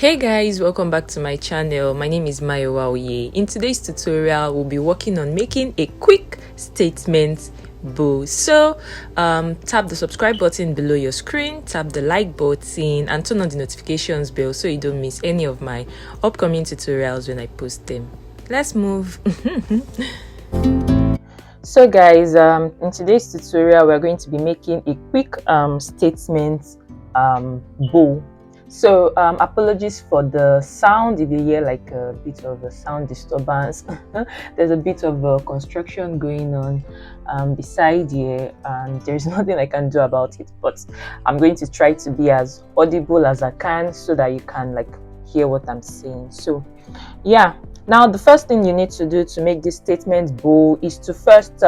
Hey guys, welcome back to my channel. My name is Mayowa Oye. In today's tutorial, we'll be working on making a quick statement bow. So tap the subscribe button below your screen, tap the like button and turn on the notifications bell so you don't miss any of my upcoming tutorials when I post them. Let's move. So guys, in today's tutorial we're going to be making a quick statement bow. So apologies for the sound if you hear like a bit of a sound disturbance. There's a bit of construction going on beside here, and there's nothing I can do about it, but I'm going to try to be as audible as I can so that you can like hear what I'm saying. So yeah, now the first thing you need to do to make this statement bow is to first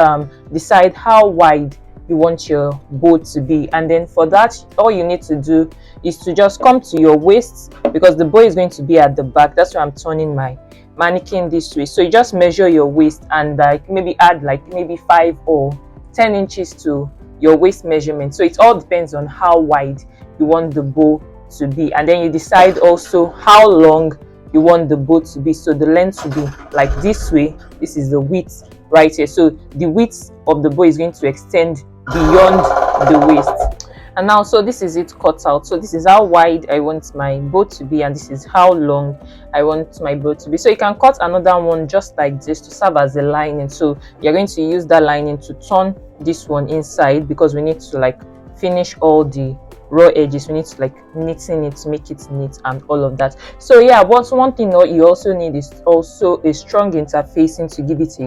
decide how wide you want your bow to be, and then for that all you need to do is to just come to your waist, because the bow is going to be at the back. That's why I'm turning my mannequin this way. So you just measure your waist and like maybe add like maybe 5 or 10 inches to your waist measurement. So it all depends on how wide you want the bow to be, and then you decide also how long you want the bow to be. So the length to be like this way. This is the width right here. So the width of the bow is going to extend beyond the waist. And now, so this is it cut out. So this is how wide I want my bow to be, and this is how long I want my bow to be. So you can cut another one just like this to serve as a lining. So you're going to use that lining to turn this one inside, because we need to like finish all the raw edges. We need to like knitting it to make it neat and all of that. So yeah, what's one thing you also need is also a strong interfacing to give it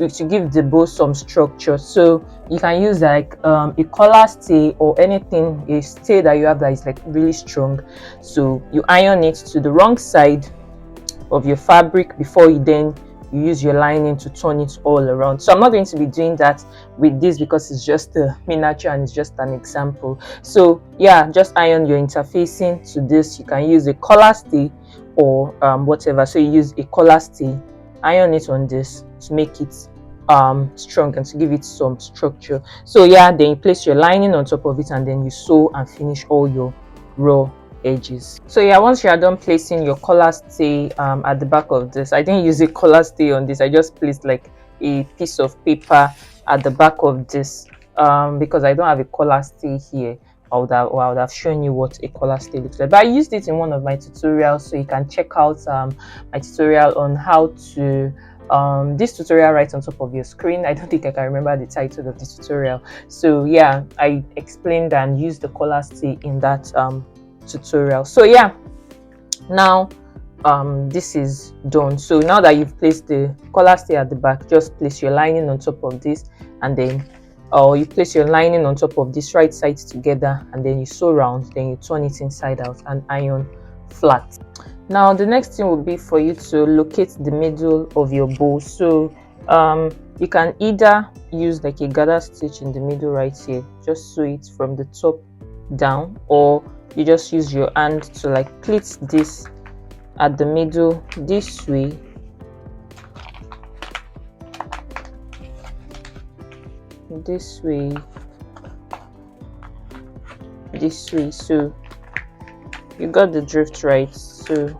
to give the bow some structure. So you can use like a collar stay or anything, a stay that you have that is like really strong. So you iron it to the wrong side of your fabric before you use your lining to turn it all around. So I'm not going to be doing that with this because it's just a miniature and it's just an example. So yeah, just iron your interfacing to this. You can use a collar stay or whatever. So you use a collar stay, iron it on this to make it strong and to give it some structure. So yeah, then you place your lining on top of it and then you sew and finish all your raw edges. So yeah, once you are done placing your collar stay at the back of this, I didn't use a collar stay on this, I just placed like a piece of paper at the back of this because I don't have a collar stay here. I would have shown you what a collar stay looks like, but I used it in one of my tutorials, so you can check out my tutorial on how to this tutorial right on top of your screen. I don't think I can remember the title of this tutorial. So yeah, I explained and used the collar stay in that tutorial. So yeah, now this is done. So now that you've placed the collar stay at the back, just place your lining on top of this, and then you place your lining on top of this right sides together, and then you sew round, then you turn it inside out and iron flat. Now the next thing would be for you to locate the middle of your bow. So you can either use like a gather stitch in the middle right here, just sew it from the top down, or you just use your hand to like pleat this at the middle this way, this way, this way. So you got the drift, right? So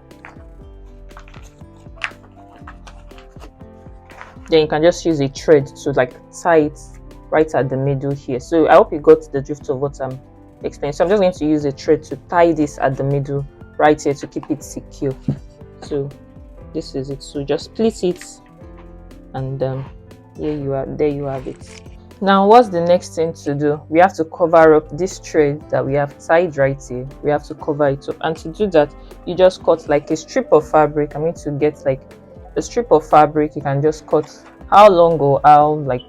then you can just use a thread to like tie it right at the middle here. So I hope you got the drift of what I'm explaining. So I'm just going to use a thread to tie this at the middle right here to keep it secure. So this is it. So just split it, and here you are, there you have it. Now what's the next thing to do? We have to cover up this thread that we have tied right here. We have to cover it up, and to do that you just cut like a strip of fabric. I'm going to get like a strip of fabric. You can just cut how long, or how like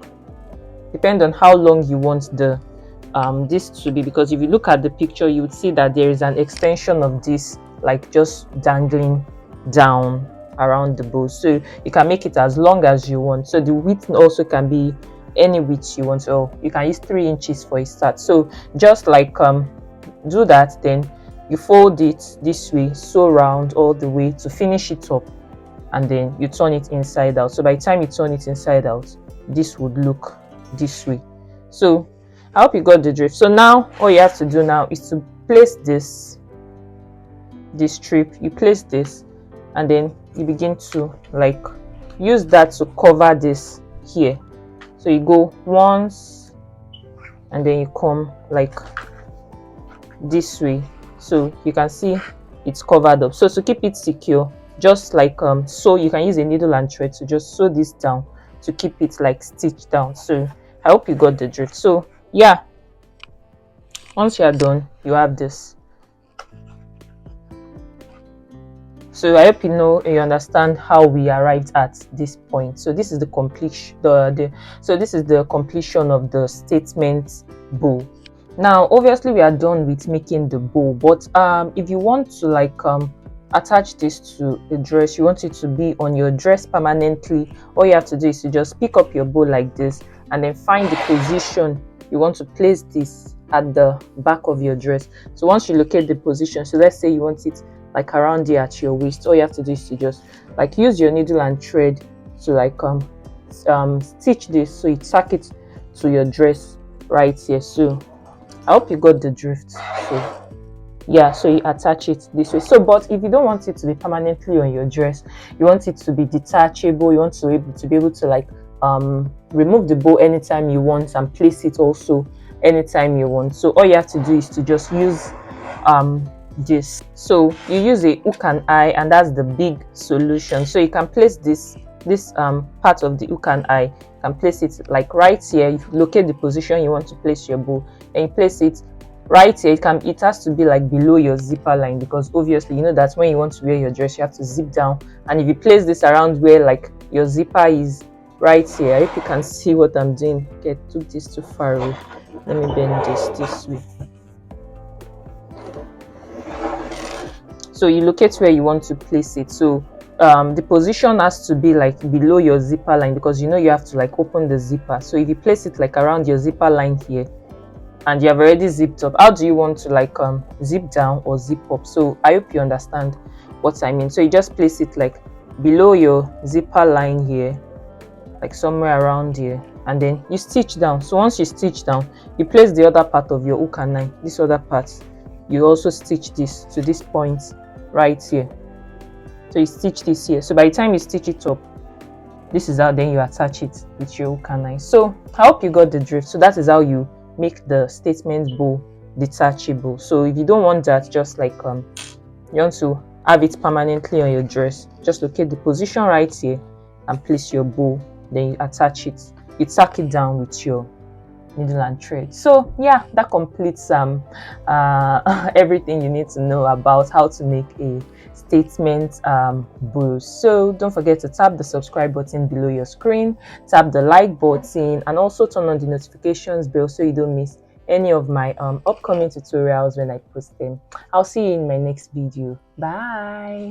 depend on how long you want the this to be, because if you look at the picture you would see that there is an extension of this like just dangling down around the bow. So you can make it as long as you want. So the width also can be any width you want. So you can use 3 inches for a start. So just like do that, then you fold it this way, sew round all the way to finish it up, and then you turn it inside out. So by the time you turn it inside out, this would look this way. So I hope you got the drift. So now all you have to do now is to place this this strip, you place this, and then you begin to like use that to cover this here. So you go once, and then you come like this way, so you can see it's covered up. So to keep it secure, just like so you can use a needle and thread to just sew this down to keep it like stitched down. So I hope you got the drift. So yeah, once you are done, you have this. So I hope you know, you understand how we arrived at this point. So this is the completion, so this is the completion of the statement bow. Now obviously we are done with making the bow, but if you want to like attach this to a dress, you want it to be on your dress permanently, all you have to do is to just pick up your bow like this, and then find the position you want to place this at the back of your dress. So once you locate the position, so let's say you want it like around here at your waist, all you have to do is to just like use your needle and thread to like stitch this, so it tack it to your dress right here. So I hope you got the drift. So yeah, so you attach it this way. So but if you don't want it to be permanently on your dress, you want it to be detachable, you want to be able to like remove the bow anytime you want and place it also anytime you want. So all you have to do is to just use this. So you use a hook and eye, and that's the big solution. So you can place this part of the hook and eye, you can place it like right here. You locate the position you want to place your bow, and you place it right here. It has to be like below your zipper line, because obviously you know that when you want to wear your dress, you have to zip down, and if you place this around where like your zipper is right here, I hope you can see what I'm doing. Okay, I took this too far away. Let me bend this way. So you locate where you want to place it. So the position has to be like below your zipper line, because you know you have to like open the zipper. So if you place it like around your zipper line here, and you have already zipped up, how do you want to like zip down or zip up? So I hope you understand what I mean. So you just place it like below your zipper line here, like somewhere around here, and then you stitch down. So once you stitch down, you place the other part of your hook and eye, this other part, you also stitch this to this point right here. So you stitch this here. So by the time you stitch it up, this is how then you attach it with your hook and eye. So I hope you got the drift. So that is how you make the statement bow detachable. So if you don't want that, just like you want to have it permanently on your dress, just locate the position right here and place your bow, then you attach it, you tack it down with your needle and thread. So yeah, that completes everything you need to know about how to make a statement bow. So don't forget to tap the subscribe button below your screen, tap the like button, and also turn on the notifications bell so you don't miss any of my upcoming tutorials when I post them. I'll see you in my next video. Bye.